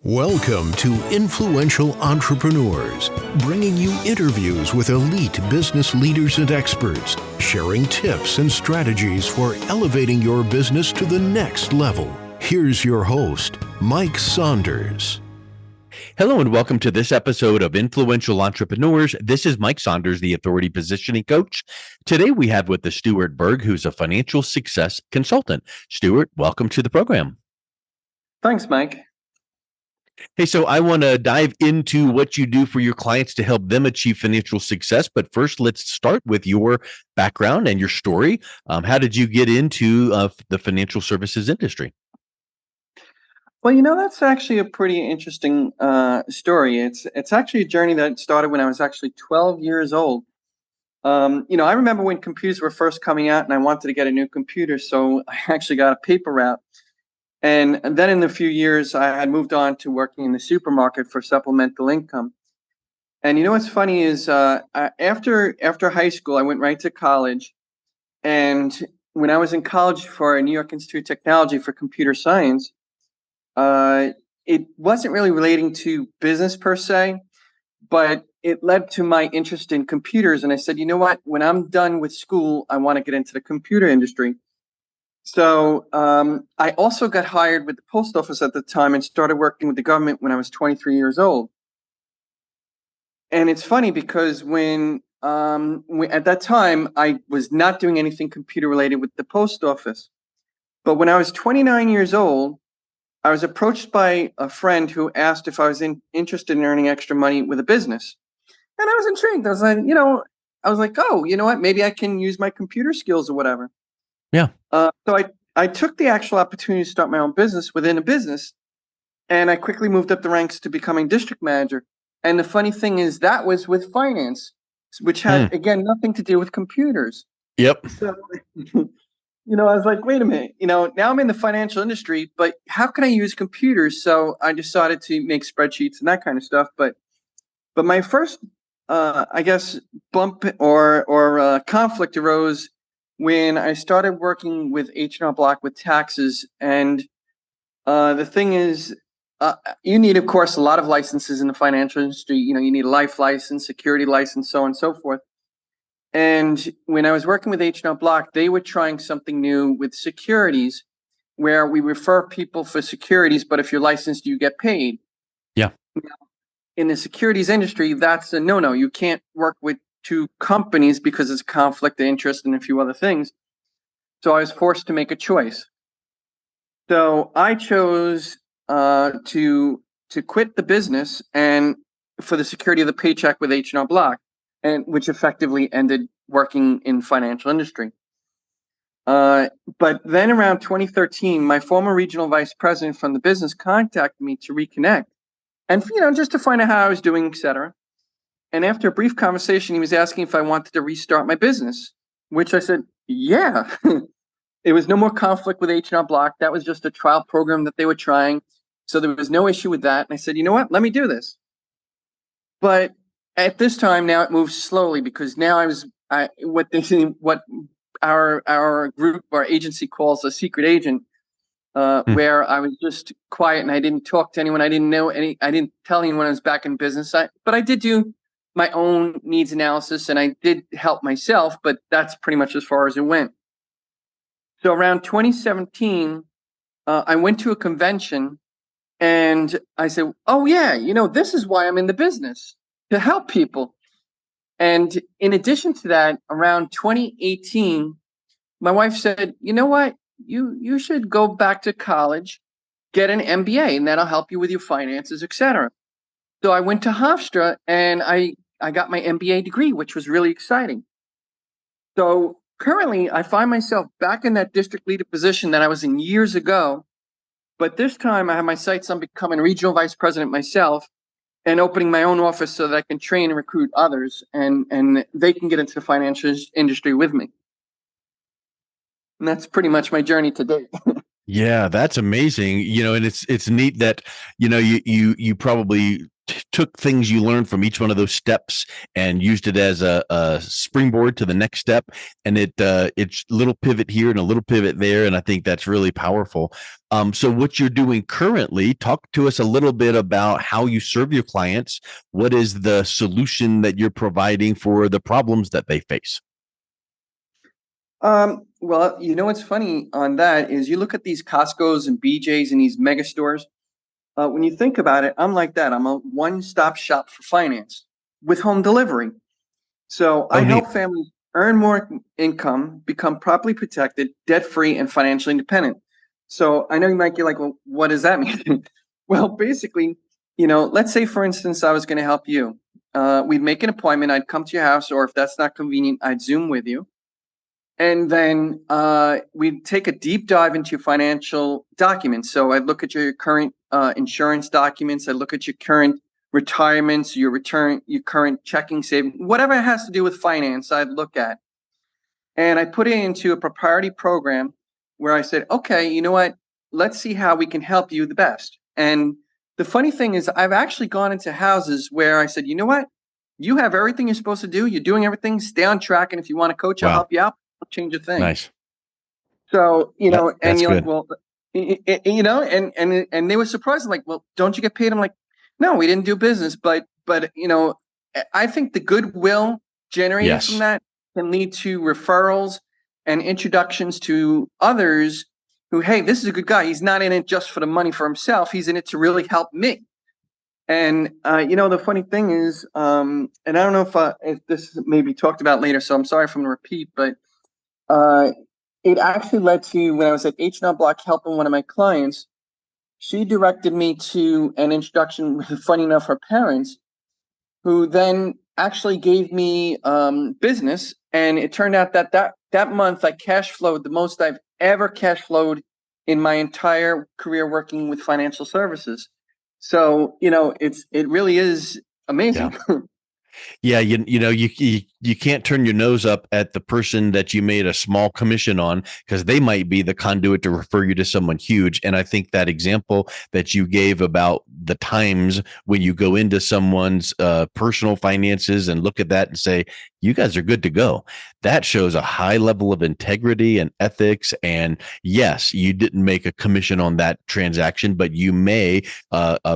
Welcome to Influential Entrepreneurs, bringing you interviews with elite business leaders and experts, sharing tips and strategies for elevating your business to the next level. Here's your host, Mike Saunders. Hello and welcome to this episode of Influential Entrepreneurs. This is Mike Saunders, the Authority Positioning Coach. Today we have with us Stuart Berg, who's a financial success consultant. Stuart, welcome to the program. Thanks, Mike. Hey, so I want to dive into what you do for your clients to help them achieve financial success. But first, let's start with your background and your story. How did you get into the financial services industry? Well, that's actually a pretty interesting story. It's actually a journey that started when I was actually 12 years old. I remember when computers were first coming out and I wanted to get a new computer, so I actually got a paper route. And then in a few years, I had moved on to working in the supermarket for supplemental income. And what's funny is after high school, I went right to college. And when I was in college for New York Institute of Technology for computer science, it wasn't really relating to business per se, but it led to my interest in computers. And I said, you know what, when I'm done with school, I want to get into the computer industry. So I also got hired with the post office at the time and started working with the government when I was 23 years old. And it's funny because when at that time, I was not doing anything computer related with the post office. But when I was 29 years old, I was approached by a friend who asked if I was interested in earning extra money with a business. And I was intrigued. I was like, oh, you know what? Maybe I can use my computer skills or whatever. Yeah. So I took the actual opportunity to start my own business within a business, and I quickly moved up the ranks to becoming district manager. And the funny thing is that was with finance, which had, again, nothing to do with computers. Yep. So, I was like, wait a minute, now I'm in the financial industry, but how can I use computers? So I decided to make spreadsheets and that kind of stuff. But my first, bump or conflict arose when I started working with H&R Block with taxes. And the thing is, you need, of course, a lot of licenses in the financial industry. You need a life license, security license, so on and so forth. And when I was working with H&R Block, they were trying something new with securities, where we refer people for securities, but if you're licensed, you get paid. Yeah. In the securities industry, that's a no-no. You can't work with two companies because it's a conflict of interest and a few other things. So I was forced to make a choice. So I chose to quit the business and for the security of the paycheck with H&R Block, and which effectively ended working in financial industry. But then around 2013, my former regional vice president from the business contacted me to reconnect, and just to find out how I was doing, etc. And after a brief conversation, he was asking if I wanted to restart my business, which I said, yeah. It was no more conflict with H&R Block. That was just a trial program that they were trying. So there was no issue with that. And I said, you know what, let me do this. But at this time, now it moves slowly because now what our group, our agency calls a secret agent, where I was just quiet and I didn't talk to anyone. I didn't tell anyone I was back in business. But I did do my own needs analysis and I did help myself, but that's pretty much as far as it went. So around 2017, I went to a convention and I said, oh yeah, this is why I'm in the business, to help people. And in addition to that, around 2018, my wife said, you know what, you should go back to college, get an MBA, and that'll help you with your finances, etc. So I went to Hofstra and I got my MBA degree, which was really exciting. So currently, I find myself back in that district leader position that I was in years ago. But this time I have my sights on becoming regional vice president myself and opening my own office so that I can train and recruit others and they can get into the financial industry with me. And that's pretty much my journey to date. Yeah, that's amazing. And it's neat that, you probably took things you learned from each one of those steps and used it as a springboard to the next step. And it's a little pivot here and a little pivot there. And I think that's really powerful. So what you're doing currently, talk to us a little bit about how you serve your clients. What is the solution that you're providing for the problems that they face? Well, what's funny on that is you look at these Costco's and BJ's and these mega stores. When you think about it, I'm like that. I'm a one-stop shop for finance with home delivery. So I help families earn more income, become properly protected, debt-free, and financially independent. So I know you might get like, well, what does that mean? Well, basically, let's say, for instance, I was going to help you. We'd make an appointment. I'd come to your house, or if that's not convenient, I'd Zoom with you. And then we'd take a deep dive into your financial documents. So I'd look at your current insurance documents. I'd look at your current retirements, your current checking savings, whatever has to do with finance, I'd look at. And I put it into a proprietary program where I said, okay, you know what? Let's see how we can help you the best. And the funny thing is I've actually gone into houses where I said, you know what? You have everything you're supposed to do. You're doing everything. Stay on track. And if you want to coach, I'll help you out. Change a thing. Nice. So, and you're good. like, well, and they were surprised. I'm like, well, don't you get paid? I'm like, no, we didn't do business. But, I think the goodwill generated from that can lead to referrals and introductions to others who, hey, this is a good guy. He's not in it just for the money for himself. He's in it to really help me. And, the funny thing is, and I don't know if this may be talked about later, so I'm sorry if I'm going to repeat, but it actually led to when I was at H&R Block helping one of my clients, she directed me to an introduction, funny enough, her parents, who then actually gave me business. And it turned out that month I cash flowed the most I've ever cash flowed in my entire career working with financial services. So, it really is amazing. Yeah. You can't turn your nose up at the person that you made a small commission on, because they might be the conduit to refer you to someone huge. And I think that example that you gave about the times when you go into someone's personal finances and look at that and say, you guys are good to go, that shows a high level of integrity and ethics. And yes, you didn't make a commission on that transaction, but you may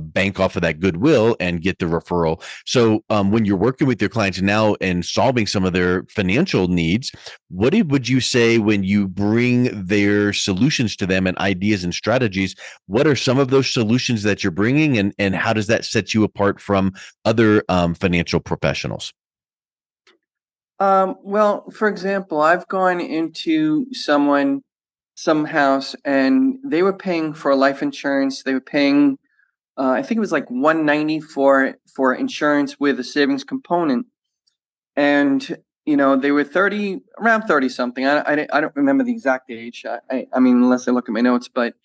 bank off of that goodwill and get the referral. So when you're working with your clients now and solving some of their financial needs, what would you say when you bring their solutions to them and ideas and strategies? What are some of those solutions that you're bringing, and how does that set you apart from other financial professionals? Well, for example, I've gone into some house and they were paying for life insurance. They were paying, I think it was like $190 for insurance with a savings component. And, they were around 30 something. I don't remember the exact age. I mean, unless I look at my notes, but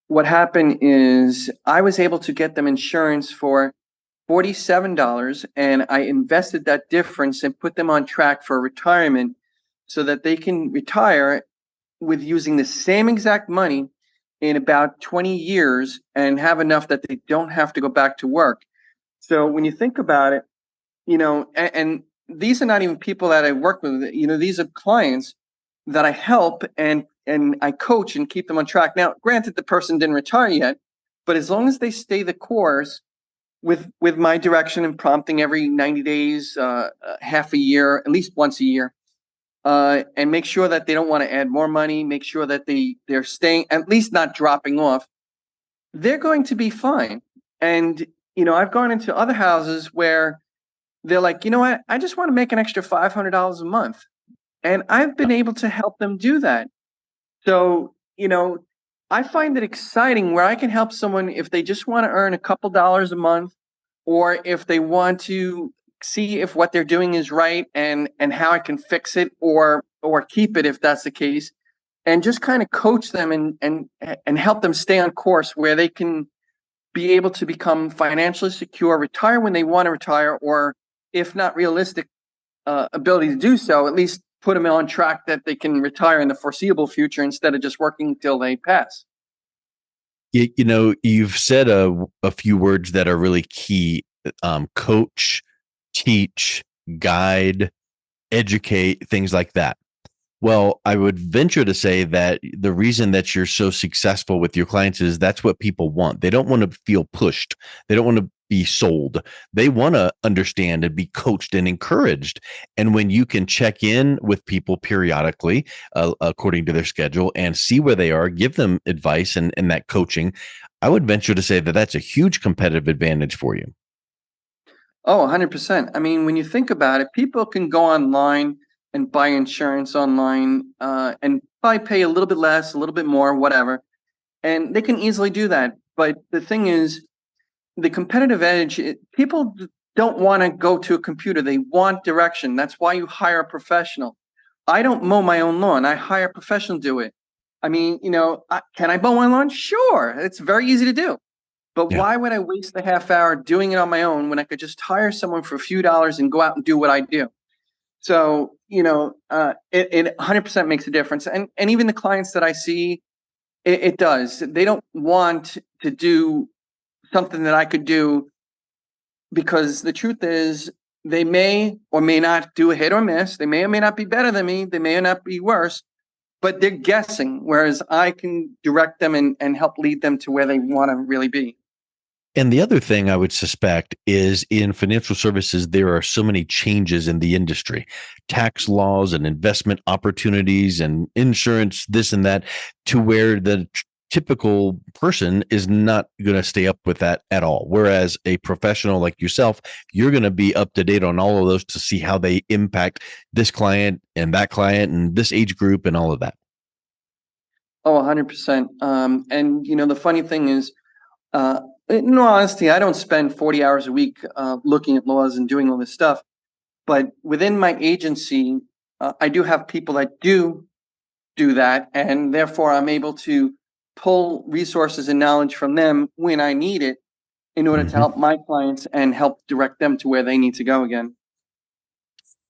what happened is I was able to get them insurance for $47, and I invested that difference and put them on track for retirement so that they can retire with using the same exact money in about 20 years and have enough that they don't have to go back to work. So when you think about it, and these are not even people that I work with, these are clients that I help and I coach and keep them on track. Now, granted, the person didn't retire yet, but as long as they stay the course with my direction and prompting every 90 days, half a year, at least once a year, and make sure that they don't want to add more money, make sure that they're staying, at least not dropping off, they're going to be fine. And, I've gone into other houses where they're like, you know what, I just want to make an extra $500 a month. And I've been able to help them do that. So, I find it exciting where I can help someone if they just want to earn a couple dollars a month, or if they want to see if what they're doing is right and how I can fix it or keep it if that's the case, and just kind of coach them and help them stay on course where they can be able to become financially secure, retire when they want to retire, or if not realistic ability to do so, at least put them on track that they can retire in the foreseeable future instead of just working till they pass. You've said a few words that are really key. coach, teach, guide, educate, things like that. Well, I would venture to say that the reason that you're so successful with your clients is that's what people want. They don't want to feel pushed. They don't want to be sold. They want to understand and be coached and encouraged. And when you can check in with people periodically, according to their schedule, and see where they are, give them advice and that coaching, I would venture to say that that's a huge competitive advantage for you. Oh, 100%. I mean, when you think about it, people can go online and buy insurance online and probably pay a little bit less, a little bit more, whatever. And they can easily do that. But the thing is, the competitive edge, people don't want to go to a computer. They want direction. That's why you hire a professional. I don't mow my own lawn. I hire a professional to do it. I mean, can I mow my lawn? Sure. It's very easy to do. But Yeah. why would I waste a half hour doing it on my own when I could just hire someone for a few dollars and go out and do what I do? So, it 100% makes a difference. And even the clients that I see, it does. They don't want to do something that I could do because the truth is they may or may not do a hit or miss. They may or may not be better than me. They may or not be worse, but they're guessing, whereas I can direct them and help lead them to where they want to really be. And the other thing I would suspect is in financial services, there are so many changes in the industry, tax laws and investment opportunities and insurance, this and that, to where the typical person is not going to stay up with that at all. Whereas a professional like yourself, you're going to be up to date on all of those to see how they impact this client and this age group and all of that. Oh, 100%. And the funny thing is, in all honesty, I don't spend 40 hours a week looking at laws and doing all this stuff. But within my agency, I do have people that do that. And therefore, I'm able to pull resources and knowledge from them when I need it in order to help my clients and help direct them to where they need to go again.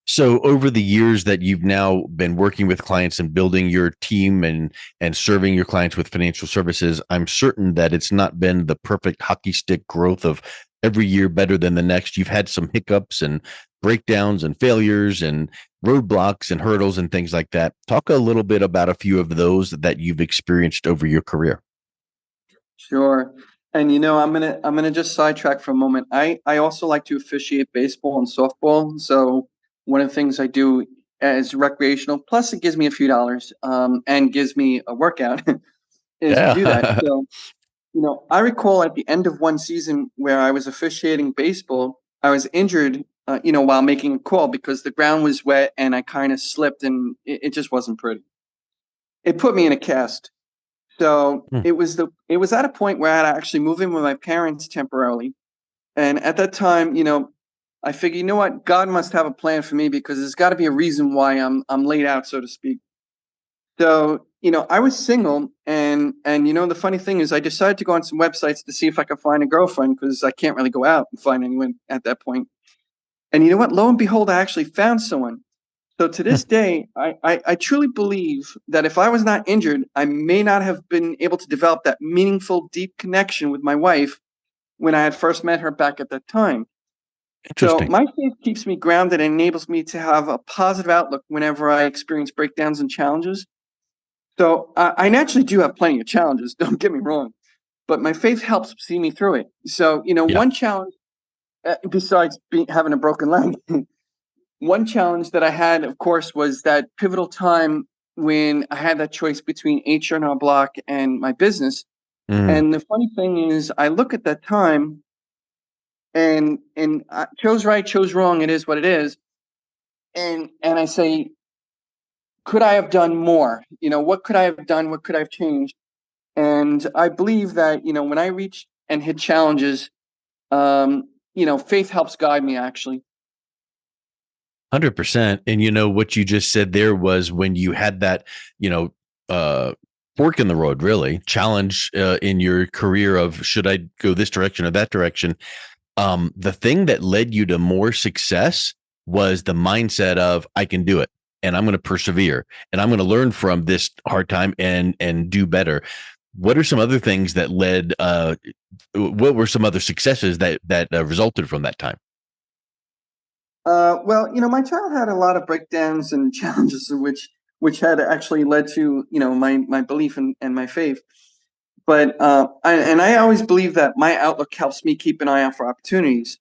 So over the years that you've now been working with clients and building your team and serving your clients with financial services, I'm certain that it's not been the perfect hockey stick growth of every year better than the next. You've had some hiccups and breakdowns and failures and roadblocks and hurdles and things like that. Talk a little bit about a few of those that you've experienced over your career. Sure. And I'm gonna just sidetrack for a moment. I also like to officiate baseball and softball. So one of the things I do as recreational, plus it gives me a few dollars and gives me a workout, is to do that. So, I recall at the end of one season where I was officiating baseball, I was injured, while making a call because the ground was wet and I kind of slipped and it just wasn't pretty. It put me in a cast. So it was at a point where I had to actually move in with my parents temporarily. And at that time, I figured, you know what, God must have a plan for me because there's got to be a reason why I'm laid out, so to speak. So, I was single and the funny thing is I decided to go on some websites to see if I could find a girlfriend because I can't really go out and find anyone at that point. And you know what? Lo and behold, I actually found someone. So to this day, I truly believe that if I was not injured, I may not have been able to develop that meaningful, deep connection with my wife when I had first met her back at that time. So Interesting. my faith keeps me grounded and enables me to have a positive outlook whenever I experience breakdowns and challenges. So I naturally do have plenty of challenges, don't get me wrong, but my faith helps see me through it. So, Yeah. one challenge, besides having a broken leg, one challenge that I had, of course, was that pivotal time when I had that choice between H&R Block and my business. And the funny thing is, I look at that time and I chose right, chose wrong. It is what it is. And I say, could I have done more? What could I have done? What could I have changed? And I believe that, when I reach and hit challenges, faith helps guide me actually. 100%. And what you just said there was when you had that, fork in the road, really challenge in your career of should I go this direction or that direction? The thing that led you to more success was the mindset of I can do it and I'm going to persevere and I'm going to learn from this hard time and do better. what are some other things that led? What were some other successes that resulted from that time? Well, my child had a lot of breakdowns and challenges, which had actually led to my belief and my faith. But I always believe that my outlook helps me keep an eye out for opportunities.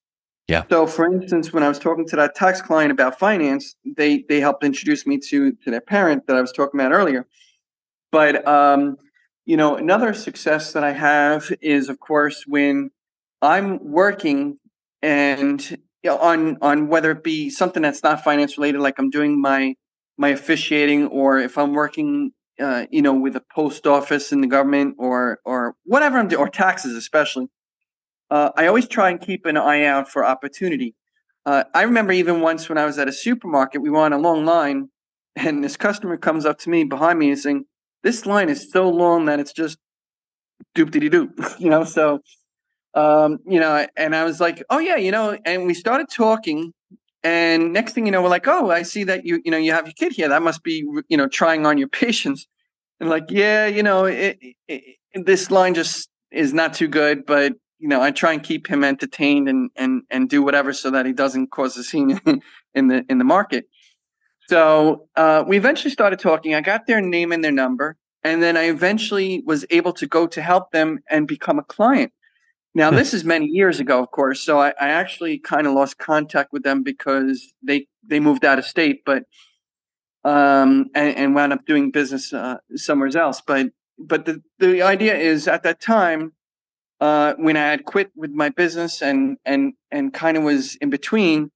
Yeah. So, for instance, when I was talking to that tax client about finance, they helped introduce me to their parent that I was talking about earlier. But another success that I have is, of course, when I'm working and on whether it be something that's not finance related, like I'm doing my officiating, or if I'm working, with a post office in the government, or whatever I'm doing, or taxes especially. I always try and keep an eye out for opportunity. I remember even once when I was at a supermarket, we were on a long line, and this customer comes up to me behind me and saying, "This line is so long that it's just doop dee doop," So, and I was like, "Oh yeah," and we started talking, and next thing you know, we're like, "Oh, I see that you have your kid here. That must be, trying on your patience." And like, yeah, this line just is not too good, but I try and keep him entertained and do whatever so that he doesn't cause a scene in the market. So we eventually started talking. I got their name and their number, and then I eventually was able to go to help them and become a client. Now, Hmm. this is many years ago, of course, so I actually kind of lost contact with them because they moved out of state, but and wound up doing business somewhere else. But the idea is, at that time, when I had quit with my business and kind of was in between,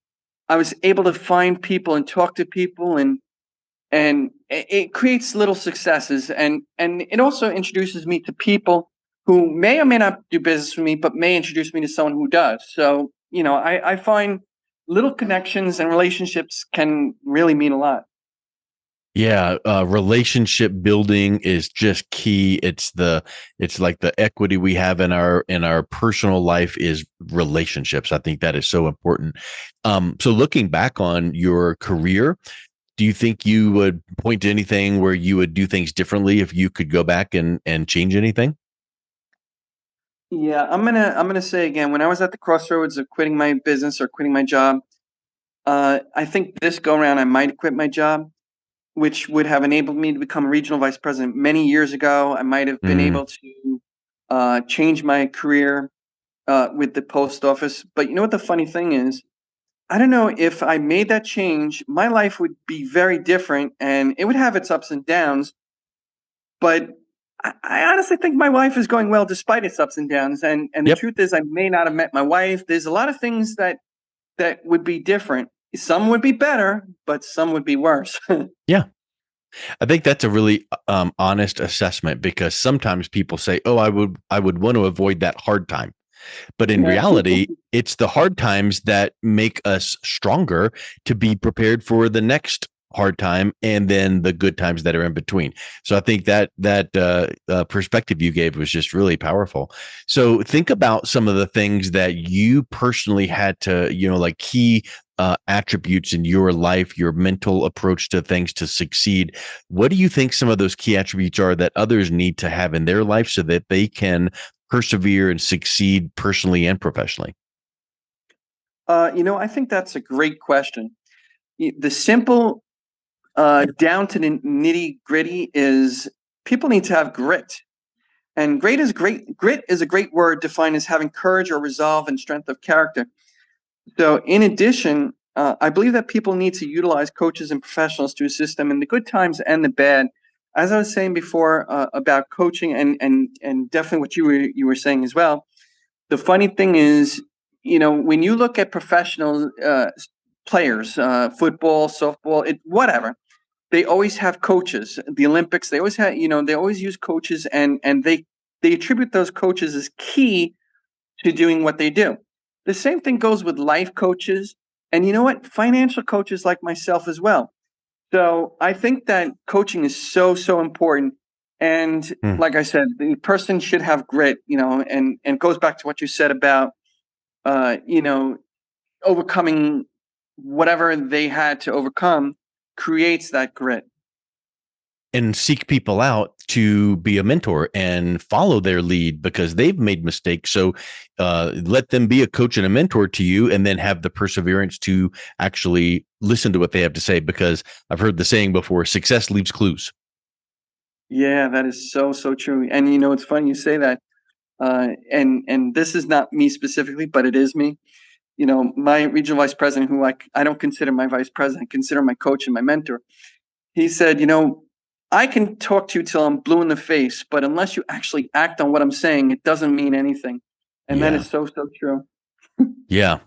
I was able to find people and talk to people, and it creates little successes, and it also introduces me to people who may or may not do business with me, but may introduce me to someone who does. So I find little connections and relationships can really mean a lot. Yeah, relationship building is just key. It's like the equity we have in our personal life is relationships. I think that is so important. So looking back on your career, do you think you would point to anything where you would do things differently if you could go back and change anything? Yeah, I'm gonna say again, when I was at the crossroads of quitting my business or quitting my job, I think this go around I might quit my job, which would have enabled me to become a regional vice president many years ago. I might have been Mm, able to change my career with the post office. But you know what the funny thing is? I don't know if I made that change, my life would be very different, and it would have its ups and downs. But I honestly think my life is going well despite its ups and downs. And the yep. truth is, I may not have met my wife. There's a lot of things that would be different. Some would be better, but some would be worse. Yeah. I think that's a really honest assessment because sometimes people say, "Oh, I would want to avoid that hard time." But in Yeah. reality, it's the hard times that make us stronger to be prepared for the next hard time and then the good times that are in between. So I think that perspective you gave was just really powerful. So think about some of the things that you personally had to, like key attributes in your life, your mental approach to things to succeed. What do you think some of those key attributes are that others need to have in their life so that they can persevere and succeed personally and professionally? I think that's a great question. The simple, down to the nitty gritty is people need to have grit. And great is great. Grit is a great word defined as having courage or resolve and strength of character. So, in addition, I believe that people need to utilize coaches and professionals to assist them in the good times and the bad. As I was saying before about coaching, and definitely what you were saying as well. The funny thing is, when you look at professional players, football, softball, whatever, they always have coaches. The Olympics, they always have, they always use coaches, and they attribute those coaches as key to doing what they do. The same thing goes with life coaches, and you know what? Financial coaches like myself as well. So I think that coaching is so important. And Hmm. like I said, the person should have grit, and it goes back to what you said about uh, you know, overcoming whatever they had to overcome creates that grit. and seek people out to be a mentor and follow their lead because they've made mistakes. So let them be a coach and a mentor to you, and then have the perseverance to actually listen to what they have to say, because I've heard the saying before, success leaves clues. Yeah, that is so, so true. And it's funny you say that. And this is not me specifically, but it is me. My regional vice president, who I don't consider my vice president, consider my coach and my mentor. He said, I can talk to you till I'm blue in the face, but unless you actually act on what I'm saying, it doesn't mean anything. And that Yeah. is so, so true. Yeah.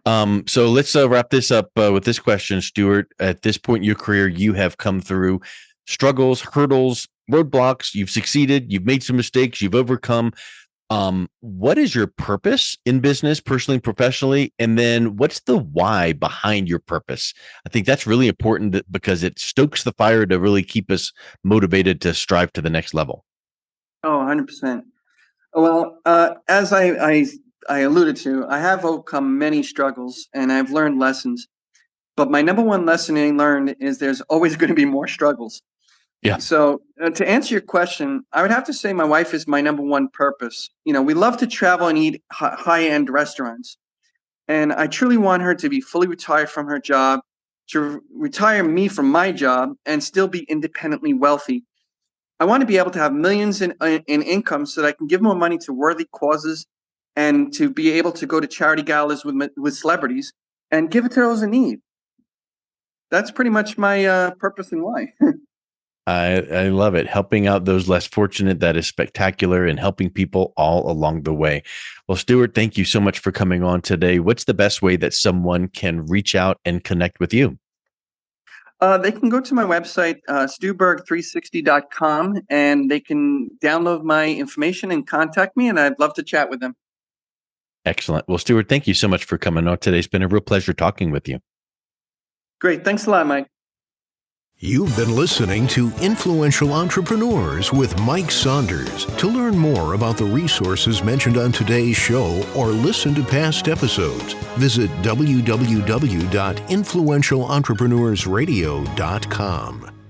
So let's wrap this up with this question, Stuart. At this point in your career, you have come through struggles, hurdles, roadblocks. You've succeeded. You've made some mistakes. You've overcome. What is your purpose in business, personally and professionally? And then what's the why behind your purpose? I think that's really important because it stokes the fire to really keep us motivated to strive to the next level. Oh, 100%. Well, as I alluded to, I have overcome many struggles and I've learned lessons. But my number one lesson I learned is there's always going to be more struggles. Yeah. So to answer your question, I would have to say my wife is my number one purpose. We love to travel and eat high-end restaurants. And I truly want her to be fully retired from her job, to retire me from my job, and still be independently wealthy. I want to be able to have millions in income so that I can give more money to worthy causes and to be able to go to charity galas with celebrities and give it to those in need. That's pretty much my purpose in life. I love it. Helping out those less fortunate, that is spectacular, and helping people all along the way. Well, Stuart, thank you so much for coming on today. What's the best way that someone can reach out and connect with you? They can go to my website, stuberg360.com, and they can download my information and contact me, and I'd love to chat with them. Excellent. Well, Stuart, thank you so much for coming on today. It's been a real pleasure talking with you. Great. Thanks a lot, Mike. You've been listening to Influential Entrepreneurs with Mike Saunders. To learn more about the resources mentioned on today's show or listen to past episodes, visit www.influentialentrepreneursradio.com.